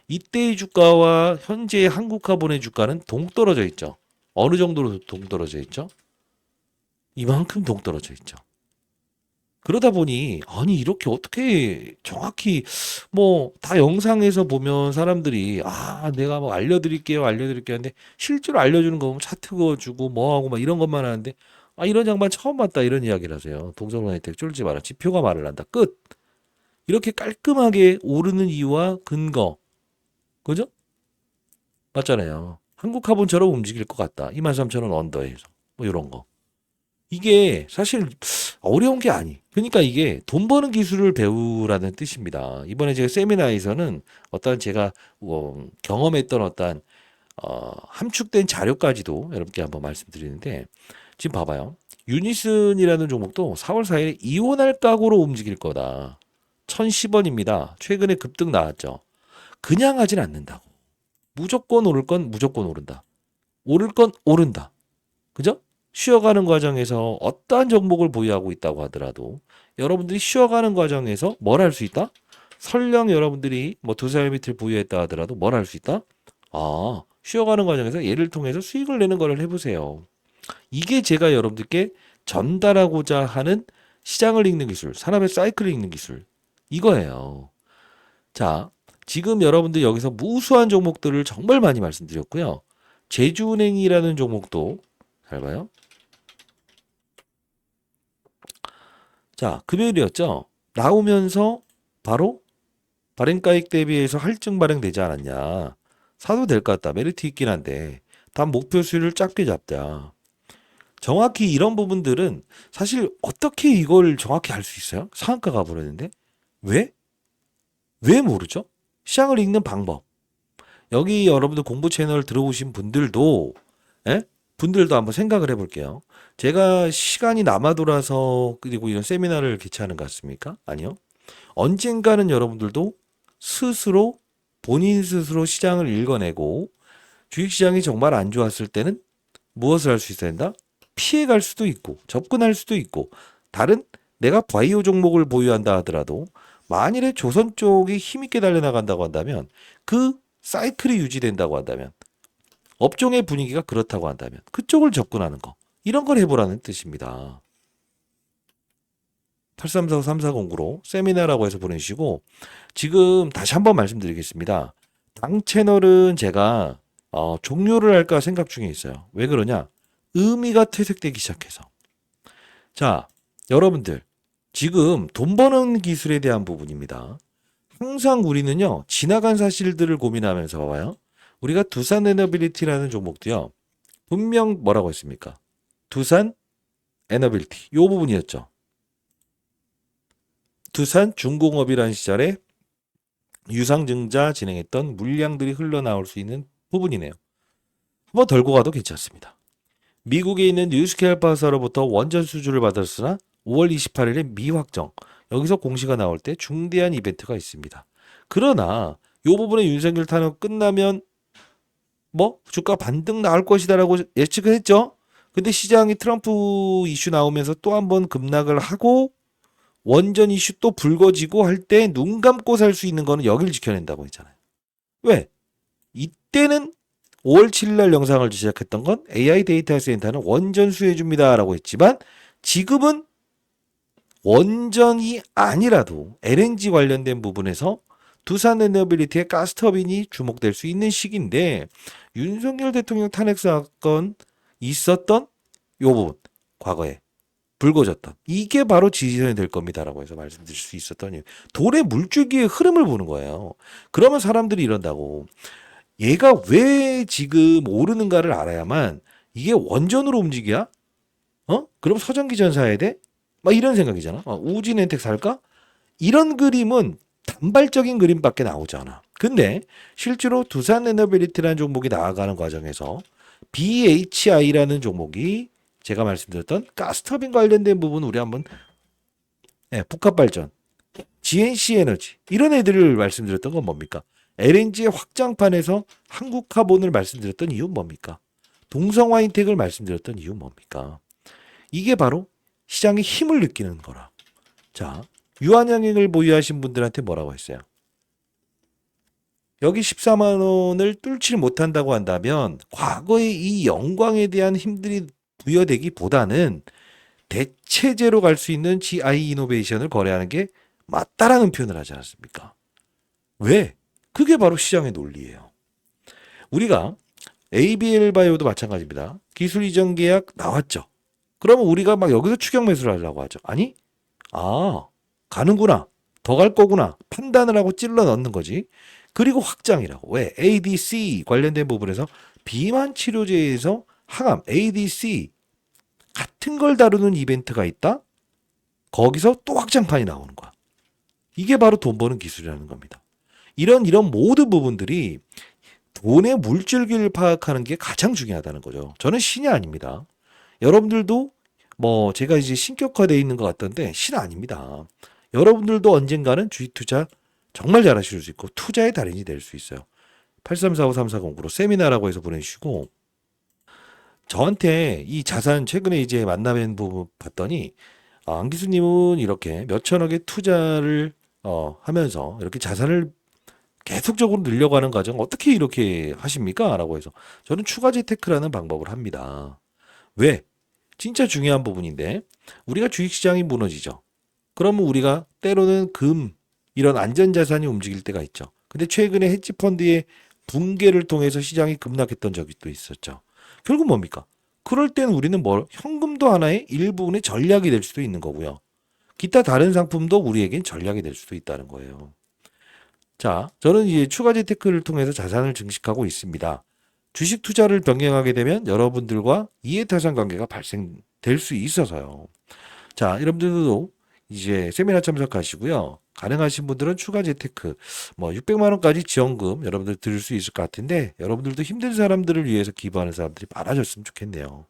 이때의 주가와 현재의 한국화본의 주가는 동떨어져 있죠. 어느 정도로 동떨어져 있죠? 이만큼 동떨어져 있죠. 그러다 보니 아니 이렇게 어떻게 정확히 뭐 다 영상에서 보면 사람들이 내가 뭐 알려드릴게요 하는데 실제로 알려주는 거 보면 차트 그어주고 뭐하고 막 이런 것만 하는데 이런 양반 처음 봤다 이런 이야기를 하세요. 동성론 혜택 쫄지 마라. 지표가 말을 한다. 끝. 이렇게 깔끔하게 오르는 이유와 근거 그죠? 맞잖아요. 한국화본처럼 움직일 것 같다. 23,000원 언더에서 뭐 이런 거. 이게 사실 어려운 게 아니. 그러니까 이게 돈 버는 기술을 배우라는 뜻입니다. 이번에 제가 세미나에서는 어떤 제가 경험했던 어떤 함축된 자료까지도 여러분께 한번 말씀드리는데 지금 봐봐요. 유니슨이라는 종목도 4월 4일에 이혼할 각오로 움직일 거다. 1,010원입니다. 최근에 급등 나왔죠. 그냥 하진 않는다고. 무조건 오를 건 무조건 오른다. 오를 건 오른다. 그죠? 쉬어가는 과정에서 어떠한 종목을 보유하고 있다고 하더라도 여러분들이 쉬어가는 과정에서 뭘 할 수 있다? 설령 여러분들이 뭐 두세 알 밑을 보유했다 하더라도 뭘 할 수 있다? 쉬어가는 과정에서 얘를 통해서 수익을 내는 거를 해보세요. 이게 제가 여러분들께 전달하고자 하는 시장을 읽는 기술, 산업의 사이클을 읽는 기술 이거예요. 자, 지금 여러분들 여기서 무수한 종목들을 정말 많이 말씀드렸고요. 제주은행이라는 종목도 잘 봐요. 자, 금요일이었죠. 나오면서 바로 발행가액 대비해서 할증 발행되지 않았냐. 사도 될 것 같다. 메리트 있긴 한데 단 목표 수를 작게 잡자. 정확히 이런 부분들은 사실 어떻게 이걸 정확히 알 수 있어요? 상한가 가버렸는데 왜? 왜 모르죠? 시장을 읽는 방법. 여기 여러분들 공부 채널 들어오신 분들도 예? 분들도 한번 생각을 해볼게요. 제가 시간이 남아 돌아서 그리고 이런 세미나를 개최하는 것 같습니까? 아니요. 언젠가는 여러분들도 스스로 본인 스스로 시장을 읽어내고 주식시장이 정말 안 좋았을 때는 무엇을 할 수 있어야 된다? 피해갈 수도 있고 접근할 수도 있고 다른 내가 바이오 종목을 보유한다 하더라도 만일에 조선 쪽이 힘있게 달려나간다고 한다면 그 사이클이 유지된다고 한다면 업종의 분위기가 그렇다고 한다면 그쪽을 접근하는 거 이런 걸 해보라는 뜻입니다. 834-3409로 세미나라고 해서 보내주시고 지금 다시 한번 말씀드리겠습니다. 당 채널은 제가 종료를 할까 생각 중에 있어요. 왜 그러냐? 의미가 퇴색되기 시작해서. 자, 여러분들 지금 돈 버는 기술에 대한 부분입니다. 항상 우리는요 지나간 사실들을 고민하면서 봐봐요. 우리가 두산 에너빌리티라는 종목도요. 분명 뭐라고 했습니까? 두산 에너빌리티 요 부분이었죠. 두산 중공업이라는 시절에 유상증자 진행했던 물량들이 흘러나올 수 있는 부분이네요. 한번 덜고 가도 괜찮습니다. 미국에 있는 뉴스케어파사로부터 원전 수주를 받았으나 5월 28일에 미확정. 여기서 공시가 나올 때 중대한 이벤트가 있습니다. 그러나 이 부분에 윤석열 탄핵 끝나면 뭐 주가 반등 나올 것이다라고 예측을 했죠. 근데 시장이 트럼프 이슈 나오면서 또 한 번 급락을 하고 원전 이슈 또 불거지고 할 때 눈 감고 살 수 있는 거는 여기를 지켜낸다고 했잖아요. 왜? 이때는 5월 7일 날 영상을 제작했던 건 AI 데이터 센터는 원전 수혜줍니다라고 했지만 지금은 원전이 아니라도 LNG 관련된 부분에서 두산 에너빌리티의 가스터빈이 주목될 수 있는 시기인데 윤석열 대통령 탄핵 사건 있었던 요 부분 과거에 불거졌던 이게 바로 지지선이 될 겁니다라고 해서 말씀드릴 수 있었던 돌의 물줄기의 흐름을 보는 거예요. 그러면 사람들이 이런다고 얘가 왜 지금 오르는가를 알아야만 이게 원전으로 움직이야? 그럼 서전기전 사야 돼? 막 이런 생각이잖아. 우진엔텍 살까? 이런 그림은 단발적인 그림밖에 나오지 않아. 근데 실제로 두산 에너빌리티라는 종목이 나아가는 과정에서 BHI라는 종목이 제가 말씀드렸던 가스터빈 관련된 부분 우리 한번 복합발전, GNC 에너지 이런 애들을 말씀드렸던 건 뭡니까? LNG의 확장판에서 한국카본을 말씀드렸던 이유는 뭡니까? 동성화인텍을 말씀드렸던 이유는 뭡니까? 이게 바로 시장의 힘을 느끼는 거라. 자, 유한양행을 보유하신 분들한테 뭐라고 했어요? 여기 14만 원을 뚫지 못한다고 한다면 과거의 이 영광에 대한 힘들이 부여되기보다는 대체제로 갈 수 있는 GI 이노베이션을 거래하는 게 맞다라는 표현을 하지 않았습니까? 왜? 그게 바로 시장의 논리예요. 우리가 ABL 바이오도 마찬가지입니다. 기술 이전 계약 나왔죠. 그러면 우리가 막 여기서 추격 매수를 하려고 하죠. 아니, 가는구나. 더 갈 거구나. 판단을 하고 찔러 넣는 거지. 그리고 확장이라고. 왜? ADC 관련된 부분에서 비만 치료제에서 항암, ADC 같은 걸 다루는 이벤트가 있다? 거기서 또 확장판이 나오는 거야. 이게 바로 돈 버는 기술이라는 겁니다. 이런 모든 부분들이 돈의 물줄기를 파악하는 게 가장 중요하다는 거죠. 저는 신이 아닙니다. 여러분들도 제가 이제 신격화되어 있는 것 같던데 신 아닙니다. 여러분들도 언젠가는 주식 투자 정말 잘하실 수 있고 투자의 달인이 될 수 있어요. 83453409로 세미나라고 해서 보내주시고 저한테 이 자산 최근에 이제 만나뵌 부분 봤더니 안 기수님은 이렇게 몇천억의 투자를 하면서 이렇게 자산을 계속적으로 늘려가는 과정 어떻게 이렇게 하십니까? 라고 해서 저는 추가 재테크라는 방법을 합니다. 왜? 진짜 중요한 부분인데 우리가 주식시장이 무너지죠. 그러면 우리가 때로는 이런 안전자산이 움직일 때가 있죠. 근데 최근에 헤지펀드의 붕괴를 통해서 시장이 급락했던 적이 또 있었죠. 결국 뭡니까? 그럴 때는 우리는 현금도 하나의 일부분의 전략이 될 수도 있는 거고요. 기타 다른 상품도 우리에겐 전략이 될 수도 있다는 거예요. 자, 저는 이제 추가 재테크를 통해서 자산을 증식하고 있습니다. 주식 투자를 병행하게 되면 여러분들과 이해타산 관계가 발생될 수 있어서요. 자, 여러분들도 이제 세미나 참석하시고요. 가능하신 분들은 추가 재테크 600만 원까지 지원금 여러분들 드릴 수 있을 것 같은데 여러분들도 힘든 사람들을 위해서 기부하는 사람들이 많아졌으면 좋겠네요.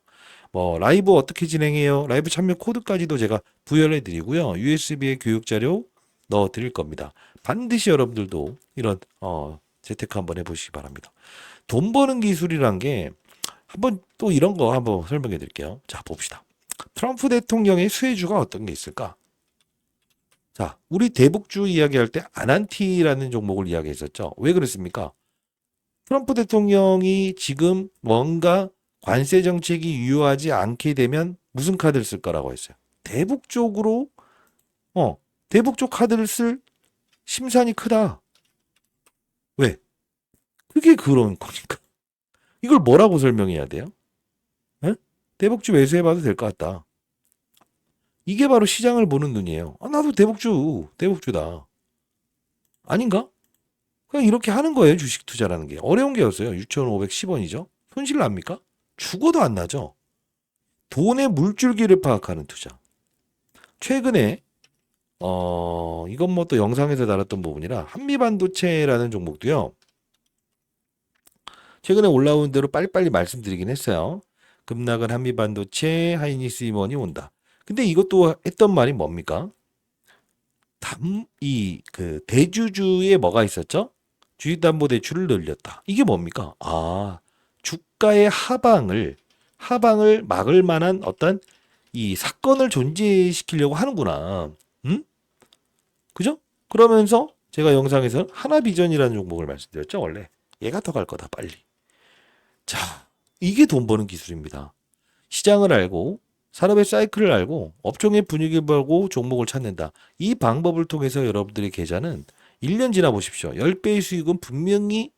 라이브 어떻게 진행해요? 라이브 참여 코드까지도 제가 부여를 해드리고요. USB에 교육 자료 넣어 드릴 겁니다. 반드시 여러분들도 이런 재테크 한번 해보시기 바랍니다. 돈 버는 기술이란 게 한번 또 이런 거 한번 설명해 드릴게요. 자, 봅시다. 트럼프 대통령의 수혜주가 어떤 게 있을까? 자, 우리 대북주 이야기할 때 아난티라는 종목을 이야기했었죠. 왜 그랬습니까? 트럼프 대통령이 지금 뭔가 관세 정책이 유효하지 않게 되면 무슨 카드를 쓸 거라고 했어요. 대북 쪽으로 대북 쪽 카드를 쓸 심산이 크다. 왜? 그게 그런 거니까. 이걸 뭐라고 설명해야 돼요? 에? 대북주 매수해봐도 될 것 같다. 이게 바로 시장을 보는 눈이에요. 나도 대북주다. 아닌가? 그냥 이렇게 하는 거예요, 주식 투자라는 게. 어려운 게였어요. 6,510원이죠. 손실 납니까? 죽어도 안 나죠. 돈의 물줄기를 파악하는 투자. 최근에 이건 또 영상에서 다뤘던 부분이라 한미반도체라는 종목도요. 최근에 올라온 대로 빨리빨리 말씀드리긴 했어요. 급락은 한미반도체, 하이닉스 임원이 온다. 근데 이것도 했던 말이 뭡니까? 대주주에 뭐가 있었죠? 주식담보대출을 늘렸다. 이게 뭡니까? 주가의 하방을 막을 만한 어떤 이 사건을 존재시키려고 하는구나. 응? 그죠? 그러면서 제가 영상에서 하나비전이라는 종목을 말씀드렸죠. 원래 얘가 더 갈 거다 빨리. 자, 이게 돈 버는 기술입니다. 시장을 알고 산업의 사이클을 알고 업종의 분위기를 보고 종목을 찾는다. 이 방법을 통해서 여러분들의 계좌는 1년 지나 보십시오. 10배의 수익은 분명히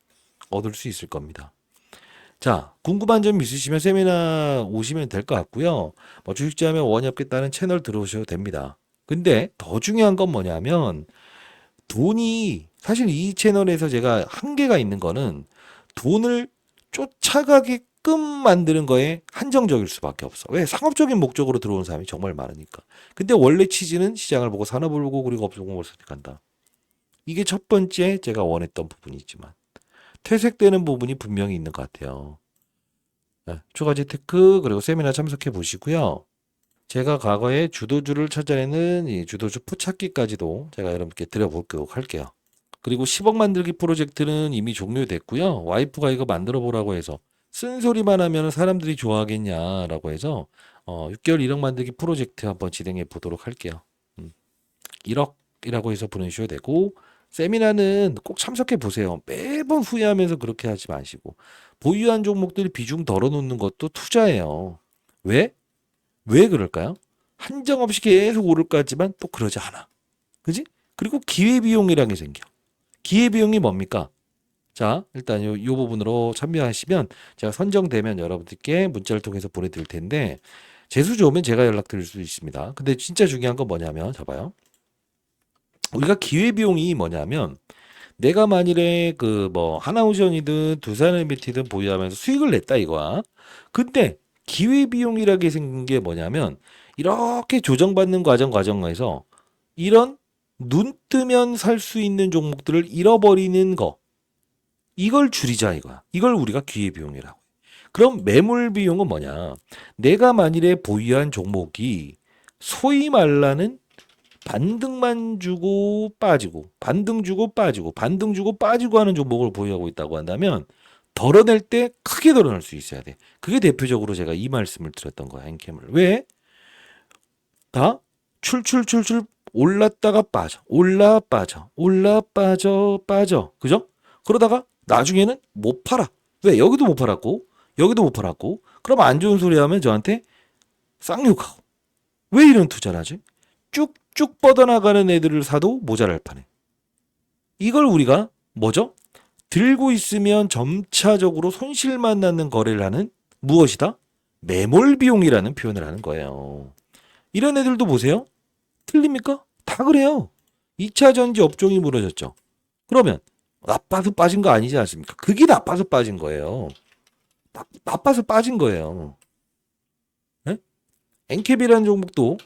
얻을 수 있을 겁니다. 자, 궁금한 점 있으시면 세미나 오시면 될 것 같고요. 주식자하면 원이 없겠다는 채널 들어오셔도 됩니다. 근데 더 중요한 건 뭐냐면 돈이 사실 이 채널에서 제가 한계가 있는 거는 돈을 쫓아가게끔 만드는 거에 한정적일 수밖에 없어. 왜? 상업적인 목적으로 들어오는 사람이 정말 많으니까. 근데 원래 취지는 시장을 보고 산업을 보고 그리고 업종을 선택한다. 이게 첫 번째 제가 원했던 부분이지만 퇴색되는 부분이 분명히 있는 것 같아요. 네, 추가 재테크 그리고 세미나 참석해 보시고요. 제가 과거에 주도주를 찾아내는 이 주도주 포찾기까지도 제가 여러분께 드려보도록 할게요. 그리고 10억 만들기 프로젝트는 이미 종료됐고요. 와이프가 이거 만들어 보라고 해서 쓴소리만 하면 사람들이 좋아하겠냐라고 해서 6개월 1억 만들기 프로젝트 한번 진행해 보도록 할게요. 1억이라고 해서 보내주셔도 되고 세미나는 꼭 참석해 보세요. 매번 후회하면서 그렇게 하지 마시고 보유한 종목들 비중 덜어놓는 것도 투자예요. 왜? 왜 그럴까요? 한정 없이 계속 오를 것 같지만 또 그러지 않아. 그지? 그리고 기회비용이라는 게 생겨. 기회비용이 뭡니까? 자, 일단 요 부분으로 참여하시면 제가 선정되면 여러분들께 문자를 통해서 보내드릴 텐데 재수 좋으면 제가 연락드릴 수 있습니다. 근데 진짜 중요한 건 뭐냐면 잡아요. 우리가 기회비용이 뭐냐면 내가 만일에 그 뭐 하나오션이든 두산에너비티든 보유하면서 수익을 냈다 이거야. 근데 기회비용이라게 생긴 게 뭐냐면 이렇게 조정받는 과정에서 이런 눈 뜨면 살 수 있는 종목들을 잃어버리는 거 이걸 줄이자 이거야. 이걸 우리가 기회비용이라고 해. 그럼 매몰비용은 뭐냐? 내가 만일에 보유한 종목이 소위 말하는 반등만 주고 빠지고 반등 주고 빠지고 반등 주고 빠지고 하는 종목을 보유하고 있다고 한다면 덜어낼 때 크게 덜어낼 수 있어야 돼. 그게 대표적으로 제가 이 말씀을 드렸던 거야. 엔캠을. 왜? 다 출출출출 올랐다가 빠져. 올라 빠져. 올라 빠져. 빠져. 그죠? 그러다가 나중에는 못 팔아. 왜? 여기도 못 팔았고 여기도 못 팔았고 그럼 안 좋은 소리 하면 저한테 쌍욕하고 왜 이런 투자를 하지? 쭉쭉 뻗어나가는 애들을 사도 모자랄 판에. 이걸 우리가 뭐죠? 들고 있으면 점차적으로 손실만 나는 거래를 하는 무엇이다? 매몰 비용이라는 표현을 하는 거예요. 이런 애들도 보세요. 틀립니까? 다 그래요. 2차 전지 업종이 무너졌죠. 그러면 나빠서 빠진 거 아니지 않습니까? 그게 나빠서 빠진 거예요. 나빠서 빠진 거예요. 네? 엔캡이라는 종목도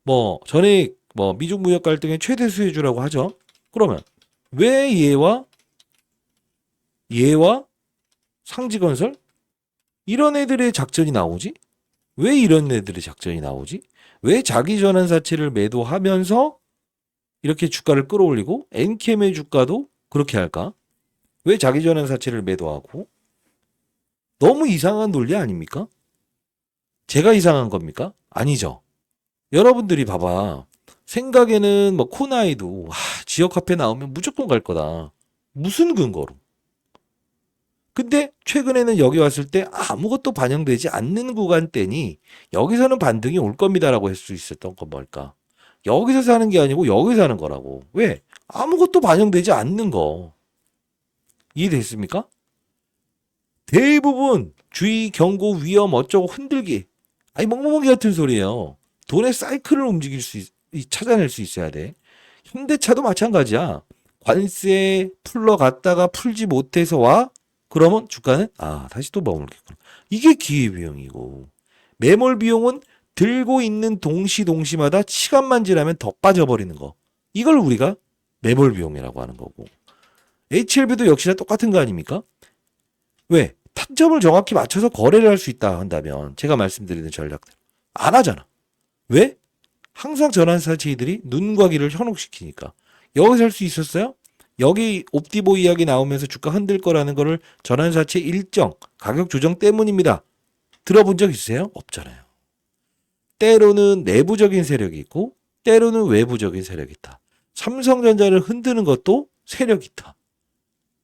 뭐 전에 뭐 미중 무역 갈등의 최대 수혜주라고 하죠. 그러면 왜 얘와 상지건설 이런 애들의 작전이 나오지? 왜 이런 애들의 작전이 나오지? 왜 자기 전환사채를 매도하면서 이렇게 주가를 끌어올리고 엔캠의 주가도 그렇게 할까? 왜 자기 전환사채를 매도하고? 너무 이상한 논리 아닙니까? 제가 이상한 겁니까? 아니죠. 여러분들이 봐봐. 생각에는 뭐 코나이도 지역 화폐 나오면 무조건 갈 거다. 무슨 근거로? 근데 최근에는 여기 왔을 때 아무것도 반영되지 않는 구간대니 여기서는 반등이 올 겁니다라고 할 수 있었던 건 뭘까? 여기서 사는 게 아니고 여기서 사는 거라고. 왜? 아무것도 반영되지 않는 거. 이해됐습니까? 대부분 주의, 경고, 위험 어쩌고 흔들기. 아니 멍멍이 같은 소리예요. 돈의 사이클을 움직일 찾아낼 수 있어야 돼. 현대차도 마찬가지야. 관세 풀러 갔다가 풀지 못해서 와? 그러면 주가는 다시 또 머물겠구나. 이게 기회비용이고 매몰 비용은 들고 있는 동시마다 시간만 지나면 더 빠져버리는 거. 이걸 우리가 매몰 비용이라고 하는 거고 HLB도 역시나 똑같은 거 아닙니까? 왜? 타점을 정확히 맞춰서 거래를 할 수 있다 한다면 제가 말씀드리는 전략들 안 하잖아. 왜? 항상 전환사채들이 눈과 귀를 현혹시키니까. 여기서 할 수 있었어요? 여기 옵티보 이야기 나오면서 주가 흔들 거라는 거를 전환사채 일정 가격 조정 때문입니다. 들어본 적 있어요? 없잖아요. 때로는 내부적인 세력이 있고 때로는 외부적인 세력이 있다. 삼성전자를 흔드는 것도 세력이 있다.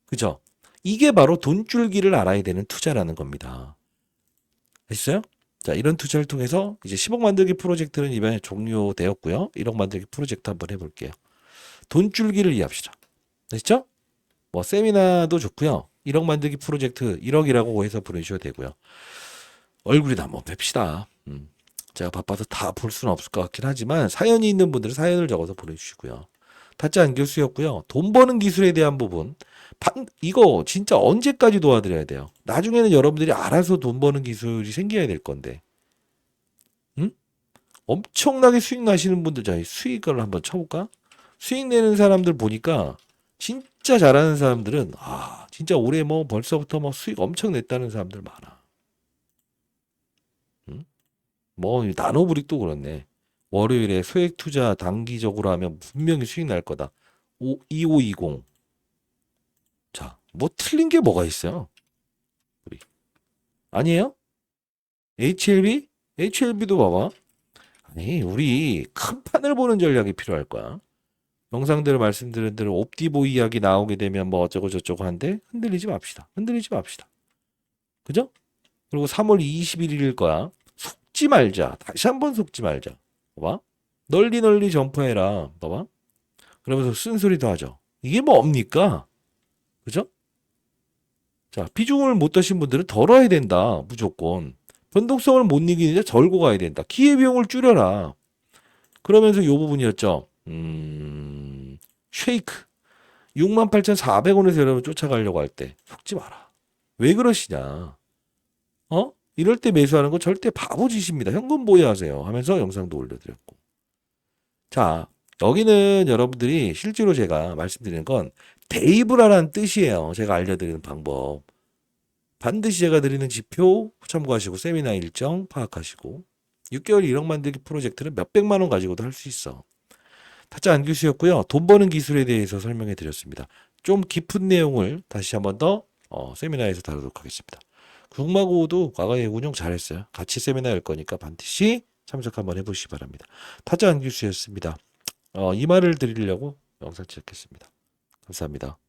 그죠? 이게 바로 돈줄기를 알아야 되는 투자라는 겁니다. 아시죠? 자, 이런 투자를 통해서 이제 10억 만들기 프로젝트는 이번에 종료되었고요. 1억 만들기 프로젝트 한번 해볼게요. 돈줄기를 이해합시다. 아시죠? 뭐 세미나도 좋고요. 1억 만들기 프로젝트 1억이라고 해서 보내주셔도 되고요. 얼굴이나 한번 뵙시다. 제가 바빠서 다 볼 수는 없을 것 같긴 하지만 사연이 있는 분들은 사연을 적어서 보내주시고요. 타짜 안 교수였고요. 돈 버는 기술에 대한 부분. 이거 진짜 언제까지 도와드려야 돼요? 나중에는 여러분들이 알아서 돈 버는 기술이 생겨야 될 건데. 응? 엄청나게 수익 나시는 분들, 자, 수익을 한번 쳐볼까? 수익 내는 사람들 보니까 진짜 잘하는 사람들은, 진짜 올해 뭐 벌써부터 뭐 수익 엄청 냈다는 사람들 많아. 응? 뭐, 나노브릭도 그렇네. 월요일에 소액 투자 단기적으로 하면 분명히 수익 날 거다. 2520. 자, 뭐 틀린 게 뭐가 있어요? 우리. 아니에요? HLB? HLB도 봐봐. 아니, 우리 큰 판을 보는 전략이 필요할 거야. 영상대로 말씀드린 대로 옵디보 이야기 나오게 되면 뭐 어쩌고 저쩌고 한데 흔들리지 맙시다. 흔들리지 맙시다. 그죠? 그리고 3월 21일일 거야. 속지 말자. 다시 한번 속지 말자. 봐봐. 널리 널리 점프해라. 봐봐. 그러면서 쓴소리도 하죠. 이게 뭡니까? 그죠? 자, 비중을 못 드신 분들은 덜어야 된다. 무조건. 변동성을 못 이기는데 덜고 가야 된다. 기회비용을 줄여라. 그러면서 요 부분이었죠. 쉐이크. 68,400원에서 여러분 쫓아가려고 할 때 속지 마라. 왜 그러시냐? 이럴 때 매수하는 거 절대 바보짓입니다. 현금 보유하세요. 하면서 영상도 올려드렸고. 자, 여기는 여러분들이 실제로 제가 말씀드리는 건 데이브라라는 뜻이에요. 제가 알려드리는 방법. 반드시 제가 드리는 지표 참고하시고 세미나 일정 파악하시고 6개월 1억 만들기 프로젝트는 몇백만 원 가지고도 할 수 있어. 타짜 안 교수였고요. 돈 버는 기술에 대해서 설명해 드렸습니다. 좀 깊은 내용을 다시 한번 더 세미나에서 다루도록 하겠습니다. 국마고도 과거에 운영 잘했어요. 같이 세미나 할 거니까 반드시 참석 한번 해보시기 바랍니다. 타짜 안 교수였습니다. 이 말을 드리려고 영상 찍겠습니다. 감사합니다.